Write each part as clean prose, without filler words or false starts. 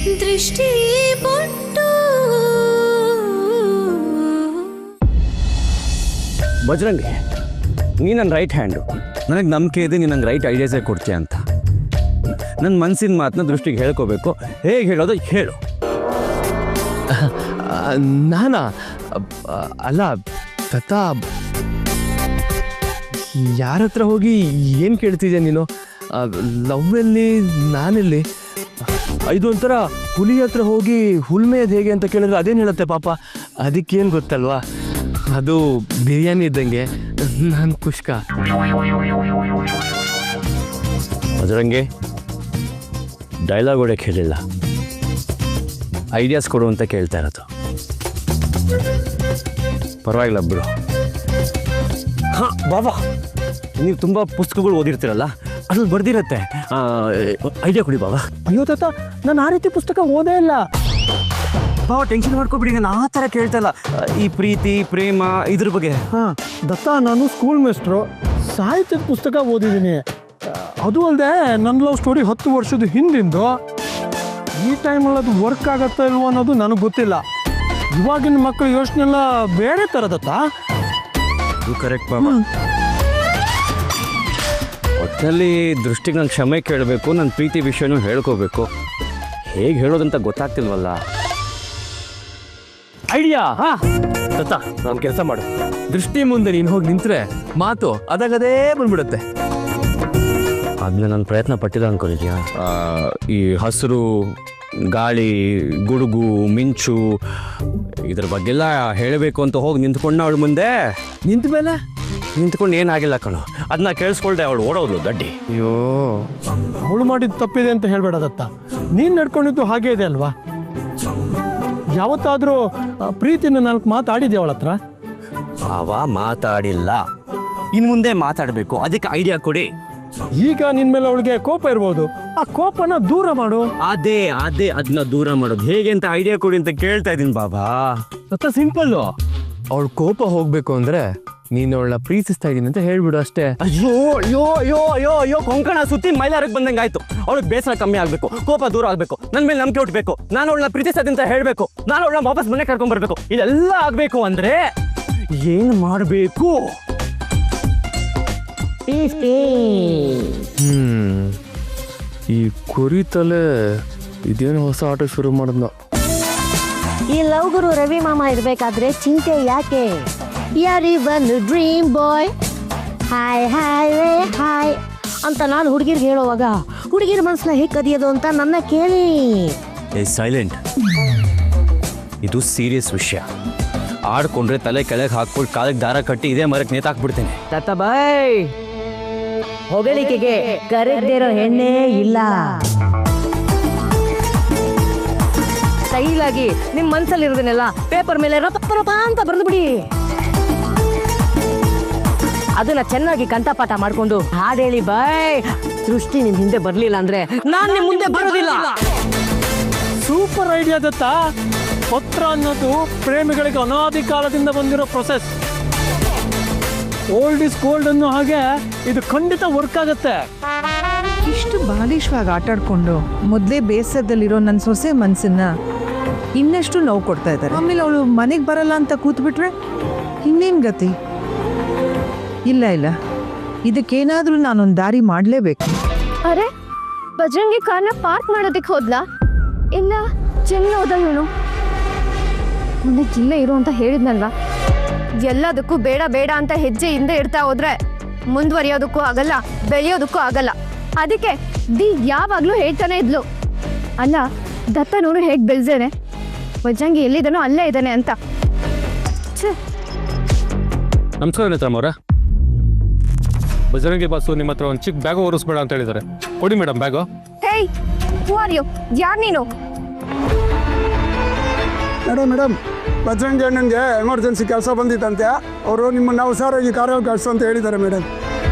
ದೃಷ್ಟಿ ಬೊಟ್ಟು ಬಜರಂಗಿ, ನೀ ನನ್ನ ರೈಟ್ ಹ್ಯಾಂಡು. ನನಗೆ ನಂಬಿಕೆ ಇದೆ ನೀನು ನಂಗೆ ರೈಟ್ ಐಡಿಯಾಸೇ ಕೊಡ್ತೀಯ ಅಂತ. ನನ್ನ ಮನಸ್ಸಿನ ಮಾತನ್ನ ದೃಷ್ಟಿಗೆ ಹೇಳ್ಕೋಬೇಕು. ಹೇಗೆ ಹೇಳೋದು ಹೇಳು. ನಾನಾ ಅಲ್ಲ ದತ್ತ, ಯಾರ ಹತ್ರ ಹೋಗಿ ಏನು ಕೇಳ್ತಿದ್ಯಾ ನೀನು? ಲವ್ವಲ್ಲಿ ನಾನೆಲ್ಲಿ? ಇದು ಒಂಥರ ಹುಲಿ ಹತ್ರ ಹೋಗಿ ಹುಲ್ಮೇದ್ ಹೇಗೆ ಅಂತ ಕೇಳಿದ್ರೆ ಅದೇನು ಹೇಳುತ್ತೆ ಪಾಪ. ಅದಕ್ಕೇನು ಗೊತ್ತಲ್ವಾ, ಅದು ಬಿರಿಯಾನಿ ಇದ್ದಂಗೆ. ನಾನು ಕುಷ್ಕ. ಬಜರಂಗಿ, ಡೈಲಾಗ್ ಹೊಡೆಯಕ್ಕೆ ಹೇಳಿಲ್ಲ, ಐಡಿಯಾಸ್ ಕೊಡು ಅಂತ ಕೇಳ್ತಾ ಇರೋದು. ಪರವಾಗಿಲ್ಲ ಬಿಡು. ಹಾಂ ಬಾಬಾ, ನೀವು ತುಂಬ ಪುಸ್ತಕಗಳು ಓದಿರ್ತೀರಲ್ಲ, ಅದ್ರಲ್ಲಿ ಬರ್ದಿರತ್ತೆ. ಐಡಿಯಾ ಕೊಡಿ ಬಾಬಾ. ಅಯ್ಯೋ ತಾತ, ನಾನು ಆ ರೀತಿ ಪುಸ್ತಕ ಓದೇ ಇಲ್ಲ. ಬಾಬಾ ಟೆನ್ಷನ್ ಮಾಡ್ಕೊಬಿಡಿ, ನಾನು ಆ ಥರ ಕೇಳ್ತಾ ಇಲ್ಲ. ಈ ಪ್ರೀತಿ ಪ್ರೇಮ ಇದ್ರ ಬಗ್ಗೆ. ಹಾಂ ದತ್ತ, ನಾನು ಸ್ಕೂಲ್ ಮೇಸ್ಟ್ರು, ಸಾಹಿತ್ಯದ ಪುಸ್ತಕ ಓದಿದ್ದೀನಿ. ಅದು ಅಲ್ಲದೆ ನನ್ನ ಲವ್ ಸ್ಟೋರಿ 10 ವರ್ಷದ ಹಿಂದಿಂದು. ಈ ಟೈಮಲ್ಲಿ ಅದು ವರ್ಕ್ ಆಗತ್ತಾ ಇಲ್ವೋ ಅನ್ನೋದು ನನಗೆ ಗೊತ್ತಿಲ್ಲ. ಇವಾಗಿನ ಮಕ್ಕಳು ಯೋಚನೆ ಎಲ್ಲ ಬೇರೆ ಥರ ದತ್ತ. ಅದು ಕರೆಕ್ಟ್ ಬಾಬಾ. ಒಟ್ಟಿನಲ್ಲಿ ದೃಷ್ಟಿಗೆ ನಾನು ಕ್ಷಮೆ ಕೇಳಬೇಕು, ನನ್ನ ಪ್ರೀತಿ ವಿಷಯನೂ ಹೇಳ್ಕೋಬೇಕು. ಹೇಗೆ ಹೇಳೋದಂತ ಗೊತ್ತಾಗ್ತಿಲ್ವಲ್ಲ. ಐಡಿಯಾ. ದತ್ತ, ನಾನು ಕೆಲಸ ಮಾಡು. ದೃಷ್ಟಿ ಮುಂದೆ ನೀನು ಹೋಗಿ ನಿಂತ್ರೆ ಮಾತು ಅದಾಗದೇ ಬಂದ್ಬಿಡುತ್ತೆ. ಆದ್ಮೇಲೆ ನಾನು ಪ್ರಯತ್ನ ಪಟ್ಟಿಲ್ಲ ಅನ್ಕೊಂಡಿದ್ಯಾ? ಈ ಹಸಿರು, ಗಾಳಿ, ಗುಡುಗು, ಮಿಂಚು ಇದ್ರ ಬಗ್ಗೆಲ್ಲ ಹೇಳಬೇಕು ಅಂತ ಹೋಗಿ ನಿಂತ್ಕೊಂಡ ಅವಳು ಮುಂದೆ. ನಿಂತ ಮೇಲೆ ನಿಂತ್ಕೊಂಡು ಏನಾಗಿಲ್ಲ ಕಣೋ, ಅದನ್ನ ಕೇಳಿಸ್ಕೊಳ್ದೆ ಅವಳು ಓಡೋದು ಗಡ್ಡಿ. ಅಯ್ಯೋ, ಅವಳು ಮಾಡಿದ್ದು ತಪ್ಪಿದೆ ಅಂತ ಹೇಳ್ಬೇಡ ದತ್ತ. ನೀನು ನಡ್ಕೊಂಡಿದ್ದು ಹಾಗೆ ಇದೆ ಅಲ್ವಾ? ಯಾವತ್ತಾದರೂ ಪ್ರೀತಿನ 4 ಮಾತಾಡಿದ್ಯಾ ಅವಳ ಹತ್ರ? ಅವ ಮಾತಾಡಿಲ್ಲ, ಇನ್ನು ಮುಂದೆ ಮಾತಾಡಬೇಕು. ಅದಕ್ಕೆ ಐಡಿಯಾ ಕೊಡಿ. ಈಗ ನಿನ್ ಮೇಲೆ ಅವಳಿಗೆ ಕೋಪ ಇರ್ಬೋದು, ಆ ಕೋಪನ ದೂರ ಮಾಡು. ಅದೇ ಅದನ್ನ ದೂರ ಮಾಡೋದು ಹೇಗೆ ಅಂತ ಐಡಿಯಾ ಕೊಡಿ ಅಂತ ಕೇಳ್ತಾ ಇದ್ದೀನಿ ಬಾಬಾ. ದತ್ತ, ಸಿಂಪಲ್ಲು. ಅವಳು ಕೋಪ ಹೋಗ್ಬೇಕು ಅಂದ್ರೆ ನೀನು ಅವಳನ್ನ ಪ್ರೀತಿಸ್ತಾ ಇದ್ದೀನಿ ಅಂತ ಹೇಳ್ಬಿಡು ಅಷ್ಟೇ. ಅಯ್ಯೋ ಅಯ್ಯೋ ಅಯ್ಯೋ ಅಯ್ಯೋ ಅಯ್ಯೋ, ಕೊಂಕಣ ಸುತ್ತಿ ಮೈಲಾರಕ್ಕೆ ಬಂದಂಗೆ ಆಯ್ತು. ಅವಳಿಗೆ ಬೇಸರ ಕಮ್ಮಿ ಆಗಬೇಕು, ಕೋಪ ದೂರ ಆಗಬೇಕು, ನನ್ನ ಮೇಲೆ ನಂಬಿಕೆ ಹುಟ್ಟಬೇಕು, ನಾನು ಅವಳನ್ನ ಪ್ರೀತಿಸ್ತೀನಿ ಅಂತ ಹೇಳಬೇಕು, ನಾನು ಅವಳನ್ನ ವಾಪಸ್ ಮನೆ ಕರ್ಕೊಂಡ್ ಬರ್ಬೇಕು. ಇದೆಲ್ಲ ಆಗಬೇಕು ಅಂದ್ರೆ ಏನು ಮಾಡಬೇಕು? ಈ ಕುರಿತಲೆ ಇದೇನು ಹೊಸ ಆಟ ಶುರು ಮಾಡಿದ್ನ. ಈ ಲವ್ ಗುರು ರವಿ ಮಾಮ ಇರ್ಬೇಕಾದ್ರೆ ಚಿಂತೆ ಯಾಕೆ? ಯಾರಿವನ್ ಡ್ರೀಮ್ ಬಾಯ್, ಹಾಯ್ ಹಾಯ್ ರೇ ಹಾಯ್ ಅಂತ ನಾನು ಹುಡುಗಿರ್ಗೆ ಹೇಳೋವಾಗ ಹುಡುಗಿರ ಮನಸ್ಸನ್ನ ಹೇಗೆ ಕದಿಯೋದು ಅಂತ ನನ್ನ ಕೇಳಿ. ಸೈಲೆಂಟ್. ಇದು ಸೀರಿಯಸ್ ವಿಷಯ. ಆಡ್ಕೊಂಡ್ರೆ ತಲೆ ಕೆಳಗೆ ಹಾಕ್ಕೊಂಡು ಕಾಲಕ್ಕೆ ದಾರ ಕಟ್ಟಿ ಇದೇ ಮರಕ್ಕೆ ನೇತಾಕ್ಬಿಡ್ತೀನಿ. ತಾತ ಬಾಯ್, ಹೊಗಳಿಕೆಗೆ ಕರೆದಿರೋ ಹೆಣ್ಣೇ ಇಲ್ಲ. ಸ್ಟೈಲಾಗಿ ನಿಮ್ಮ ಮನ್ಸಲ್ಲಿರೋದನ್ನೆಲ್ಲ ಪೇಪರ್ ಮೇಲೆ ರಪ ಅಂತ ಬರೆದು ಬಿಡಿ. ಅದನ್ನ ಚೆನ್ನಾಗಿ ಕಂಠಪಾಠ ಮಾಡ್ಕೊಂಡು ಹಾಡು ಹೇಳಿ ಬಾಯ್. ದೃಷ್ಟಿ ನಿಮ್ ಹಿಂದೆ ಬರ್ಲಿಲ್ಲ ಅಂದ್ರೆ ನಾನ್ ನಿಮ್ ಮುಂದೆ ಬರೋದಿಲ್ಲ. ಸೂಪರ್ ಐಡಿಯಾ ದತ್ತ. ಪತ್ರ ಅನ್ನೋದು ಪ್ರೇಮಿಗಳಿಗೆ ಅನಾದಿ ಕಾಲದಿಂದ ಬಂದಿರೋ ಪ್ರೊಸೆಸ್. ಓಲ್ಡ್ ಇಸ್ ಗೋಲ್ಡ್ ಅನ್ನೋ ಹಾಗೆ ಇದು ಖಂಡಿತ ವರ್ಕ್ ಆಗತ್ತೆ. ಇಷ್ಟು ಬಾಲಿಶವಾಗಿ ಆಟಾಡ್ಕೊಂಡು ಮೊದಲೇ ಬೇಸರದಲ್ಲಿರೋ ನನ್ನ ಸೊಸೆ ಮನಸ್ಸನ್ನ ಇನ್ನಷ್ಟು ನೋವು ಕೊಡ್ತಾ ಇದ್ದಾರೆ. ಆಮೇಲೆ ಅವಳು ಮನೆಗೆ ಬರಲ್ಲ ಅಂತ ಕೂತ್ಬಿಟ್ರೆ ಇನ್ನೇನು ಗತಿ? ಇಲ್ಲ, ಇದಕ್ಕೇನಾದ್ರೂ ನಾನೊಂದು ದಾರಿ ಮಾಡಲೇಬೇಕು. ಅರೆ, ಬಜರಂಗಿ ಕಾರ್ನ ಪಾರ್ಕ್ ಮಾಡೋದಕ್ಕೆ ಹೋದ್ಲಾ? ಇಲ್ಲ, ಚೆನ್ನ ಹೋದ ಇವನು. ಮುಂದೆ ಜಿಲ್ಲೆ ಇರು ಅಂತ ಹೇಳಿದ್ನಲ್ವಾ? ಎಲ್ಲದಕ್ಕೂ ಬೇಡ ಬೇಡ ಅಂತ ಹೆಜ್ಜೆ ಹಿಂದೆ ಇಡ್ತಾ ಹೋದ್ರೆ ಮುಂದುವರಿಯೋದಕ್ಕೂ ಆಗಲ್ಲ, ಬೆಳೆಯೋದಕ್ಕೂ ಆಗಲ್ಲ. ಅದಕ್ಕೆ ಯಾವಾಗ್ಲೂ ಹೇಳ್ತಾನೆ ಇದ್ಲು, ಅಲ್ಲ ದತ್ತ ನೋಡು ಹೇಗೆ ಬೆಳೆದೇನೆ, ಬಜರಂಗಿ ಎಲ್ಲಿದ್ದಾನೋ ಅಲ್ಲೇ ಇದ್ದಾನೆ ಅಂತ. ನಮಸ್ಕಾರ ನೇತ್ರಮ್ಮ. ಬಜರಂಗಿ ಬಾಸು ನಿಮ್ಮ ಹತ್ರ ಒಂದು ಚಿಕ್ಕ ಬ್ಯಾಗು ಒರೆಸ್ಬೇಡ ಅಂತ ಹೇಳಿದ್ದಾರೆ. ಕೊಡಿ madam bag. Hey, who are you? ಯಾರು ನೀನು? ಮೇಡಮ್, ಬಜರಂಗಿ ಅಣ್ಣನಿಗೆ ಎಮರ್ಜೆನ್ಸಿ ಕೆಲಸ ಬಂದಿತ್ತಂತೆ. ಅವರು ನಿಮ್ಮನ್ನ ಹುಷಾರಾಗಿ ಕಾರಲ್ಲಿ ಕಳಿಸು ಅಂತ ಹೇಳಿದ್ದಾರೆ ಮೇಡಮ್.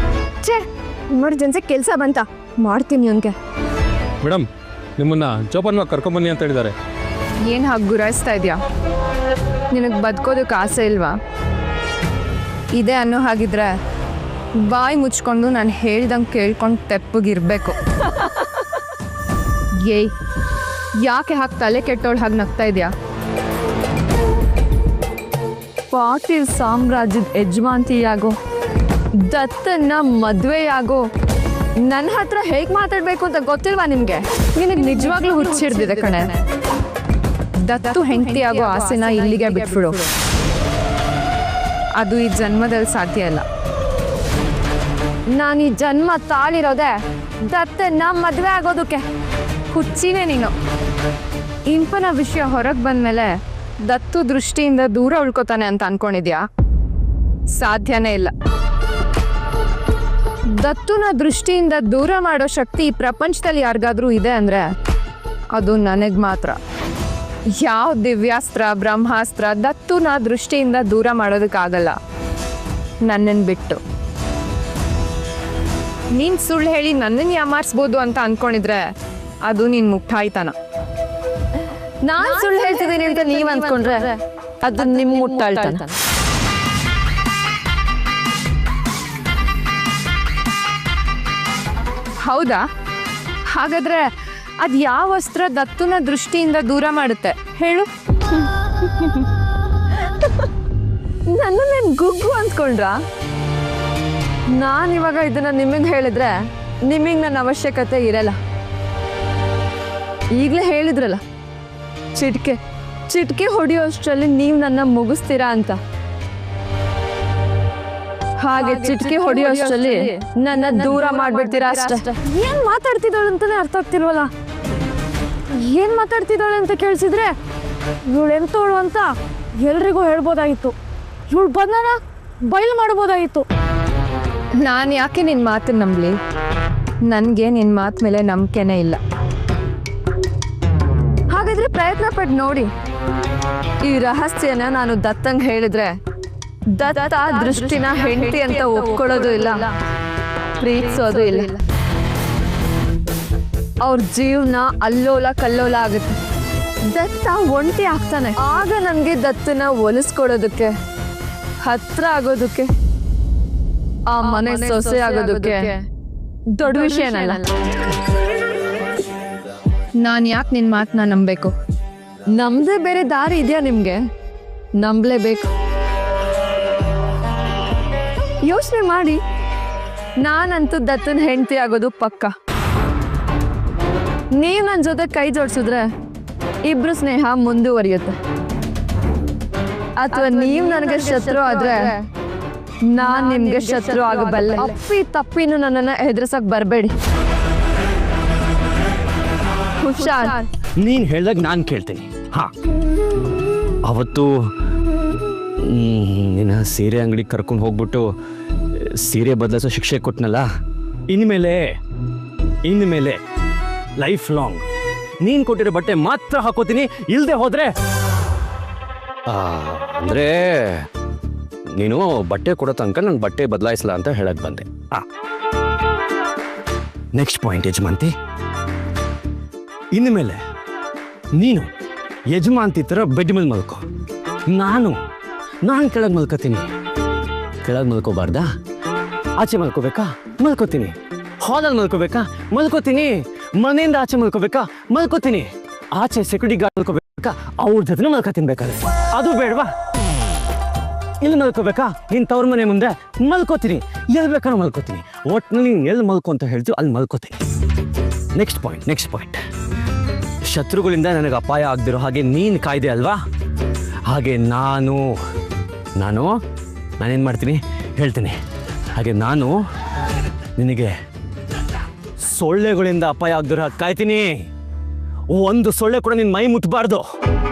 ಛೇ, ಎಮರ್ಜೆನ್ಸಿ ಕೆಲಸ ಬಂತ, ಮಾಡ್ತೀನಿ ಅವನಿಗೆ. ಮೇಡಮ್, ನಿಮ್ಮನ್ನ ಜೋಪಾನವಾಗಿ ಕರ್ಕೊಂಬನ್ನಿ ಅಂತ ಹೇಳಿದ್ದಾರೆ. ಏನು ಹಾಗೆ ಗುರಾಯಿಸ್ತಾ ಇದೆಯಾ? ನಿನಗೆ ಬದುಕೋದಕ್ಕೆ ಆಸೆ ಇಲ್ವಾ? ಇದೆ ಅನ್ನೋ ಹಾಗಿದ್ರೆ ಬಾಯಿ ಮುಚ್ಕೊಂಡು ನಾನು ಹೇಳ್ದಂಗೆ ಕೇಳ್ಕೊಂಡು ತೆಪ್ಪಗಿರ್ಬೇಕು. ಏಯ್, ಯಾಕೆ ಹಾಕಿ ತಲೆ ಕೆಟ್ಟೋಳು ಹಾಗೆ ನಗ್ತಾ ಇದೆಯಾ? ಪಾಟೀಲ್ ಸಾಮ್ರಾಜ್ಯದ ಯಜಮಾಂತಿಯಾಗೋ, ದತ್ತನ್ನ ಮದುವೆಯಾಗೋ, ನನ್ನ ಹತ್ರ ಹೇಗೆ ಮಾತಾಡಬೇಕು ಅಂತ ಗೊತ್ತಿಲ್ವಾ ನಿಮಗೆ? ನಿನಗೆ ನಿಜವಾಗ್ಲೂ ಹುಚ್ಚಿಡ್ದಿದೆ ಕಣೆ. ದತ್ತು ಹೆಂಡತಿ ಆಗೋ ಆಸೆನ ಇಲ್ಲಿಗೆ ಬಿಟ್ಬಿಡು. ಅದು ಈ ಜನ್ಮದಲ್ಲಿ ಸಾಧ್ಯ ಇಲ್ಲ. ನಾನು ಈ ಜನ್ಮ ತಾಳಿರೋದೆ ದತ್ತನ್ನ ಮದುವೆ ಆಗೋದಕ್ಕೆ. ಹುಚ್ಚಿನೇ ನೀನು. ಇಂಪನ ವಿಷಯ ಹೊರಗೆ ಬಂದಮೇಲೆ ದತ್ತು ದೃಷ್ಟಿಯಿಂದ ದೂರ ಉಳ್ಕೋತಾನೆ ಅಂತ ಅನ್ಕೊಂಡಿದ್ಯಾ? ಸಾಧ್ಯನೇ ಇಲ್ಲ. ದತ್ತುನ ದೃಷ್ಟಿಯಿಂದ ದೂರ ಮಾಡೋ ಶಕ್ತಿ ಈ ಪ್ರಪಂಚದಲ್ಲಿ ಯಾರಿಗಾದ್ರೂ ಇದೆ ಅಂದರೆ ಅದು ನನಗೆ ಮಾತ್ರ. ಯಾವ ದಿವ್ಯಾಸ್ತ್ರ ಬ್ರಹ್ಮಾಸ್ತ್ರ ದತ್ತುನ ದೃಷ್ಟಿಯಿಂದ ದೂರ ಮಾಡೋದಕ್ಕಾಗಲ್ಲ ನನ್ನನ್ನು ಬಿಟ್ಟು. ನೀನು ಸುಳ್ಳು ಹೇಳಿ ನನ್ನನ್ನು ಯಾಮಾರಿಸ್ಬೋದು ಅಂತ ಅಂದ್ಕೊಂಡಿದ್ರೆ ಅದು ನೀನು ಮುಟ್ಟಾಯ್ತನ. ನಾನು ಸುಳ್ಳು ಹೇಳ್ತಿದ್ದೀನಿ ಅಂತ ನೀವು ಅಂದ್ಕೊಂಡ್ರೆ ಅದು ನಿಮ್ಮ ಮುಟ್ಟಾಳ್ತನ. ಹೌದಾ? ಹಾಗಾದ್ರೆ ಅದು ಯಾವ ವಸ್ತ್ರ ದತ್ತುನ ದೃಷ್ಟಿಯಿಂದ ದೂರ ಮಾಡುತ್ತೆ ಹೇಳು? ನನ್ನ ಗುಗ್ಗು ಅಂದ್ಕೊಂಡ್ರ? ನಾನಿವಾಗ ಇದನ್ನ ನಿಮಗೆ ಹೇಳಿದ್ರೆ ನಿಮಗೆ ನನ್ನ ಅವಶ್ಯಕತೆ ಇರಲ್ಲ. ಈಗಲೇ ಹೇಳಿದ್ರಲ್ಲ, ಚಿಟಿಕೆ ಹೊಡೆಯೋಷ್ಟರಲ್ಲಿ ನೀವು ನನ್ನ ಮುಗಿಸ್ತೀರಾ ಅಂತ. ಹಾಗೆ ಚಿಟಿಕೆ ಹೊಡೆಯೋಷ್ಟರಲ್ಲಿ ನನ್ನ ದೂರ ಮಾಡ್ಬಿಡ್ತೀರಾ ಅಷ್ಟೇ. ಏನ್ ಮಾತಾಡ್ತಿದ್ದಾಳೆ ಅಂತಾನೆ ಅರ್ಥ ಆಗ್ತಿಲ್ವಲ್ಲ. ಏನ್ ಮಾತಾಡ್ತಿದ್ದಾಳೆ ಅಂತ ಕೇಳಿಸಿದ್ರೆ ಇವಳು ಎಂತೋಳು ಅಂತ ಎಲ್ರಿಗೂ ಹೇಳ್ಬೋದಾಗಿತ್ತು. ಇವಳು ಬಂದನ ಬಯಲು ಮಾಡ್ಬೋದಾಗಿತ್ತು. ನಾನು ಯಾಕೆ ನಿನ್ನ ಮಾತನ್ನ ನಂಬಲಿ? ನನಗೆ ನಿನ್ನ ಮಾತು ಮೇಲೆ ನಂಬಿಕೆನೇ ಇಲ್ಲ. ಹಾಗಾದ್ರೆ ಪ್ರಯತ್ನ ಪಟ್ಟು ನೋಡಿ. ಈ ರಹಸ್ಯನ ನಾನು ದತ್ತಂಗೆ ಹೇಳಿದ್ರೆ ದತ್ತ ದೃಷ್ಟಿನ ಹೆಂಡತಿ ಅಂತ ಒಪ್ಕೊಳ್ಳೋದು ಇಲ್ಲ, ಪ್ರೀತಿಸೋದು ಇಲ್ಲ. ಅವ್ರ ಜೀವನ ಅಲ್ಲೋಲ ಕಲ್ಲೋಲ ಆಗುತ್ತೆ. ದತ್ತ ಒಂಟಿ ಆಗ್ತಾನೆ. ಆಗ ನನಗೆ ದತ್ತನ ಒಲಿಸ್ಕೊಡೋದಕ್ಕೆ, ಹತ್ರ ಆಗೋದಕ್ಕೆ, ಆ ಮನೆ ಸೊಸೆ ಆಗೋದಕ್ಕೆ ದೊಡ್ಡ ವಿಷಯನಲ್ಲ. ನಾನು ಯಾಕೆ ನಿನ್ನ ಮಾತನ್ನ ನಂಬಬೇಕು? ನಮ್ದೇ ಬೇರೆ ದಾರಿ ಇದೆಯಾ ನಿಮಗೆ? ನಂಬಲೇಬೇಕು. ಯೋಚನೆ ಮಾಡಿ. ನಾನಂತೂ ದತ್ತನ ಹೆಂಡತಿ ಆಗೋದು ಪಕ್ಕ. ನೀವು ನನ್ನ ಜೊತೆ ಕೈ ಜೋಡಿಸಿದ್ರೆ ಇಬ್ರು ಸ್ನೇಹ ಮುಂದುವರಿಯುತ್ತೆ. ಅಥವಾ ನೀವು ನನಗೆ ಶತ್ರು ಆದ್ರೆ ನಾನು ನಿಮ್ಗೆ ಶತ್ರು ಆಗಬಲ್ಲೆ. ತಪ್ಪಿನೂ ನನ್ನನ್ನು ಹೆದರ್ಸಕ್ ಬರಬೇಡಿ. ಹುಷಾರ್. ನೀನು ಹೇಳ್ದಾಗ ನಾನು ಕೇಳ್ತೀನಿ. ಹಾ, ಅವತ್ತು ನಿನ್ನ ಸೀರೆ ಅಂಗಡಿಗೆ ಕರ್ಕೊಂಡು ಹೋಗ್ಬಿಟ್ಟು ಸೀರೆ ಬದಲಿಸೋ ಶಿಕ್ಷೆ ಕೊಟ್ಟನಲ್ಲ, ಇನ್ಮೇಲೆ ಲೈಫ್ ಲಾಂಗ್ ನೀನು ಕೊಟ್ಟಿರೋ ಬಟ್ಟೆ ಮಾತ್ರ ಹಾಕೋತೀನಿ. ಇಲ್ಲದೆ ಹೋದ್ರೆ ಅಂದರೆ ನೀನು ಬಟ್ಟೆ ಕೊಡೋ ತನಕ ನಾನು ಬಟ್ಟೆ ಬದಲಾಯಿಸಲ್ಲ ಅಂತ ಹೇಳಕ್ ಬಂದೆ. ನೆಕ್ಸ್ಟ್ ಪಾಯಿಂಟ್, ಯಜಮಾಂತಿ. ಇನ್ಮೇಲೆ ನೀನು ಯಜಮಾಂತಿ ಥರ ಬೆಡ್ ಮೇಲೆ ಮಲ್ಕೋ. ನಾನು ಕೆಳಗೆ ಮಲ್ಕೋತೀನಿ. ಕೆಳಗೆ ಮಲ್ಕೋಬಾರ್ದಾ? ಆಚೆ ಮಲ್ಕೋಬೇಕಾ? ಮಲ್ಕೋತೀನಿ. ಹಾಲಲ್ಲಿ ಮಲ್ಕೋಬೇಕಾ? ಮಲ್ಕೋತೀನಿ. ಮನೆಯಿಂದ ಆಚೆ ಮಲ್ಕೋಬೇಕಾ? ಮಲ್ಕೋತೀನಿ. ಆಚೆ ಸೆಕ್ಯೂರಿಟಿ ಗಾರ್ಡ್ ಮಲ್ಕೋಬೇಕಾ? ಅವ್ರ ಜೊತೆ ಮಲ್ಕೋತೀನಿ ಬೇಕಾದ್ರೆ. ಅದು ಬೇಡವಾ? ಇಲ್ಲಿ ಮಲ್ಕೋಬೇಕಾ? ನಿನ್ನ ತವ್ರ ಮನೆ ಮುಂದೆ ಮಲ್ಕೋತೀನಿ. ಎಲ್ಲಿ ಬೇಕಾದ್ರೂ ಮಲ್ಕೋತೀನಿ. ಒಟ್ಟಿನಲ್ಲಿ ನೀನು ಎಲ್ಲಿ ಮಲ್ಕೊ ಅಂತ ಹೇಳ್ತೀವಿ ಅಲ್ಲಿ ಮಲ್ಕೋತೀನಿ. Next point. ಶತ್ರುಗಳಿಂದ ನನಗೆ ಅಪಾಯ ಆಗದಿರೋ ಹಾಗೆ ನೀನು ಕಾಯ್ದೆ ಅಲ್ವಾ? ಹಾಗೆ ನಾನೇನು ಮಾಡ್ತೀನಿ ಹೇಳ್ತೀನಿ. ಹಾಗೆ ನಾನು ನಿನಗೆ ಸೊಳ್ಳೆಗಳಿಂದ ಅಪಾಯ ಆಗದಿರೋ ಹಾಗೆ ಕಾಯ್ತೀನಿ. ಒಂದು ಸೊಳ್ಳೆ ಕೂಡ ನಿನ್ನ ಮೈ ಮುಟ್ಟಬಾರ್ದು.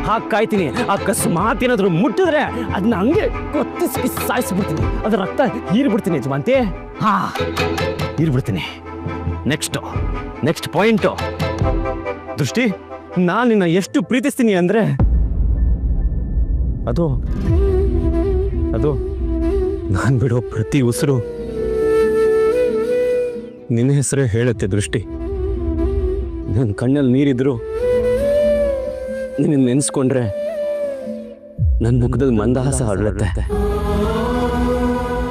ಹಾಗೆ ಕಾಯ್ತೀನಿ. ಅಕಸ್ಮಾತ್ ಏನಾದರೂ ಮುಟ್ಟಿದ್ರೆ ಅದನ್ನ ಹಂಗೆ ಕೊತ್ತಿಸಿ ಸಾಯಿಸ್ಬಿಡ್ತೀನಿ. ಅದ್ರ ರಕ್ತ ಹೀರ್ಬಿಡ್ತೀನಿ ಯಜಮಾಂತಿ. ಹೀರ್ಬಿಡ್ತೀನಿ. ನೆಕ್ಸ್ಟ್ ಪಾಯಿಂಟು, ದೃಷ್ಟಿ. ನಾನು ನಿನ್ನ ಎಷ್ಟು ಪ್ರೀತಿಸ್ತೀನಿ ಅಂದರೆ ಅದು ನಾನು ಬಿಡೋ ಪ್ರತಿ ಉಸಿರು ನಿನ್ನ ಹೆಸರೇ ಹೇಳುತ್ತೆ ದೃಷ್ಟಿ. ನನ್ನ ಕಣ್ಣಲ್ಲಿ ನೀರಿದ್ರು ನಿನ್ನ ನೆನೆಸ್ಕೊಂಡ್ರೆ ನನ್ನ ಮುಖದಲ್ಲಿ ಮಂದಹಾಸ ಹರಡುತ್ತೆ.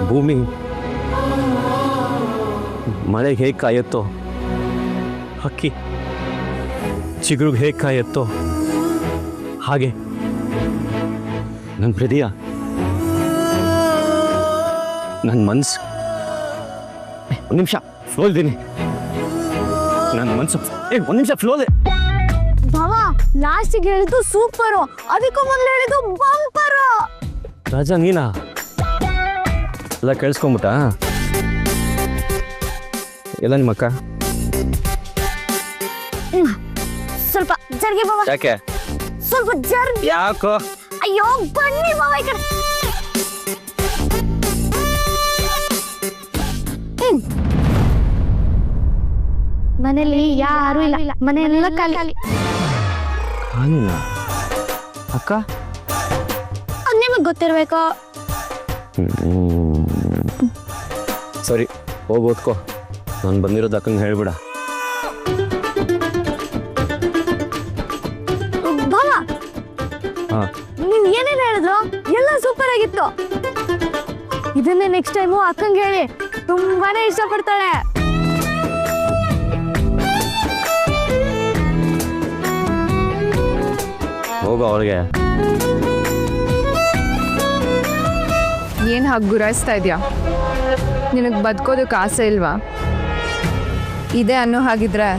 ಭೂಮಿ ಮಳೆಗೆ ಹೇಗೆ ಕಾಯುತ್ತೋ ಹಕ್ಕಿ ಚಿಗುರಿಗೆ ಹೇಗೆ ಕಾಯಿ ಎತ್ತೋ ಹಾಗೆ ನನ್ನ ಹೃದಯ, ನನ್ನ ಮನ್ಸು, ಒಂದು ನಿಮಿಷ ಫ್ಲೋ ಇದ್ದೀನಿ. ನನ್ನ ಮನ್ಸು ಒಂದು ನಿಮಿಷ ಫ್ಲೋ ಇದೆ. ಭಾವ ಲಾಸ್ಟಿಗೆ ಹೇಳಿದ್ದು ಸೂಪರು, ಅದಕ್ಕೂ ಮೊದಲು ಹೇಳಿದ್ದು ಬಂಪರು. ರಾಜ ನೀನಾ ಎಲ್ಲ ಕೇಳಿಸ್ಕೊಂಬಿಟ್ಟ? ಎಲ್ಲ ನಿಮ್ಮ ಅಕ್ಕ ಸ್ವಲ್ಪ ಜರ್ಗಿ ಬಾವ, ಯಾಕೆ? ಸ್ವಲ್ಪ ಜರ್ಗಿ. ಯಾಕೋ? ಅಯ್ಯೋ ಬನ್ನಿ ಬಾವ ಈ ಕಡೆ. ಮನೇಲಿ ಯಾರು ಇಲ್ಲ, ಮನೆಯೆಲ್ಲ ಖಾಲಿ. ಅಕ್ಕ ಅದ್ ನಿಮಗ್ ಗೊತ್ತಿರ್ಬೇಕು. ಸರಿ ಹೋಗಿ ಓದ್ಕೋ, ನಾನು ಬಂದಿರೋದು ಅಕ್ಕಂಗೆ ಹೇಳ್ಬಿಡ. ಭಾವ ಹಾ ನೀವ್ ಏನೇನ್ ಹೇಳಿದ್ರು ಎಲ್ಲ ಸೂಪರ್ ಆಗಿತ್ತು. ಇದನ್ನೇ ನೆಕ್ಸ್ಟ್ ಟೈಮು ಅಕ್ಕಂಗೆ ಹೇಳಿ, ತುಂಬಾನೇ ಇಷ್ಟಪಡ್ತಾಳೆ. ಹೋಗೋ ಅವಳಿಗೆ. ಏನು ಹಾಗೆ ಗುರಾಯಿಸ್ತಾ ಇದೆಯಾ? ನಿನಗೆ ಬದುಕೋದಕ್ಕೆ ಆಸೆ ಇಲ್ವಾ? ಇದೆ ಅನ್ನೋ ಹಾಗಿದ್ರೆ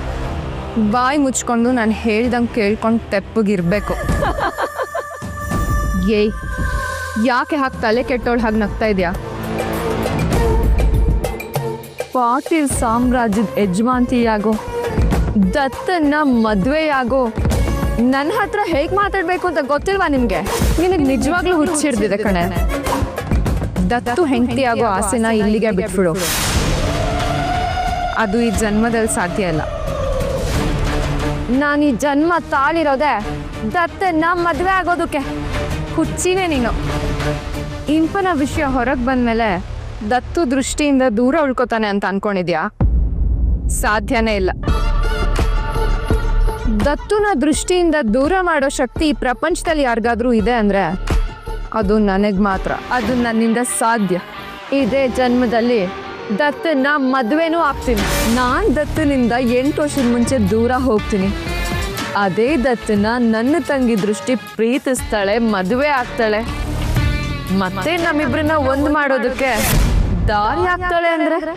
ಬಾಯಿ ಮುಚ್ಕೊಂಡು ನಾನು ಹೇಳ್ದಂಗೆ ಕೇಳ್ಕೊಂಡು ತೆಪ್ಪಗಿರ್ಬೇಕು. ಏಯ್, ಯಾಕೆ ಹಾಗೆ ತಲೆ ಕೆಟ್ಟೋಳು ಹಾಗೆ ನಗ್ತಾ ಇದೆಯಾ? ಪಾಟೀಲ್ ಸಾಮ್ರಾಜ್ಯದ ಯಜಮಾಂತಿಯಾಗೋ, ದತ್ತನ್ನ ಮದುವೆಯಾಗೋ, ನನ್ನ ಹತ್ರ ಹೇಗೆ ಮಾತಾಡಬೇಕು ಅಂತ ಗೊತ್ತಿಲ್ವಾ ನಿಮಗೆ? ನಿನಗೆ ನಿಜವಾಗ್ಲೂ ಹುಚ್ಚಿಡ್ದಿದೆ ಕಣೆ. ದತ್ತು ಹೆಂಡತಿ ಆಗೋ ಆಸೆನ ಇಲ್ಲಿಗೆ ಬಿಟ್ಬಿಡು. ಅದು ಈ ಜನ್ಮದಲ್ಲಿ ಸಾಧ್ಯ ಇಲ್ಲ. ನಾನು ಈ ಜನ್ಮ ತಾಳಿರೋದೆ ದತ್ತನ್ನ ಮದುವೆ ಆಗೋದಕ್ಕೆ. ಹುಚ್ಚಿನೇ ನೀನು. ಇಂಪನ ವಿಷಯ ಹೊರಗೆ ಬಂದಮೇಲೆ ದತ್ತು ದೃಷ್ಟಿಯಿಂದ ದೂರ ಉಳ್ಕೋತಾನೆ ಅಂತ ಅನ್ಕೊಂಡಿದ್ಯಾ? ಸಾಧ್ಯನೇ ಇಲ್ಲ. ದತ್ತುನ ದೃಷ್ಟಿಯಿಂದ ದೂರ ಮಾಡೋ ಶಕ್ತಿ ಈ ಪ್ರಪಂಚದಲ್ಲಿ ಯಾರಿಗಾದ್ರೂ ಇದೆ ಅಂದ್ರೆ ಅದು ನನಗೆ ಮಾತ್ರ. ಅದು ನನ್ನಿಂದ ಸಾಧ್ಯ. ಇದೇ ಜನ್ಮದಲ್ಲಿ ದತ್ತನ್ನ ಮದುವೆನೂ ಆಗ್ತೀನಿ. ನಾನು ದತ್ತನಿಂದ 8 ವರ್ಷದ ಮುಂಚೆ ದೂರ ಹೋಗ್ತೀನಿ. ಅದೇ ದತ್ತನ ನನ್ನ ತಂಗಿ ದೃಷ್ಟಿ ಪ್ರೀತಿಸ್ತಾಳೆ, ಮದುವೆ ಆಗ್ತಾಳೆ, ಮತ್ತೆ ನಮ್ಮಿಬ್ರನ್ನ ಒಂದು ಮಾಡೋದಕ್ಕೆ ದಾರಿ ಆಗ್ತಾಳೆ ಅಂದ್ರೆ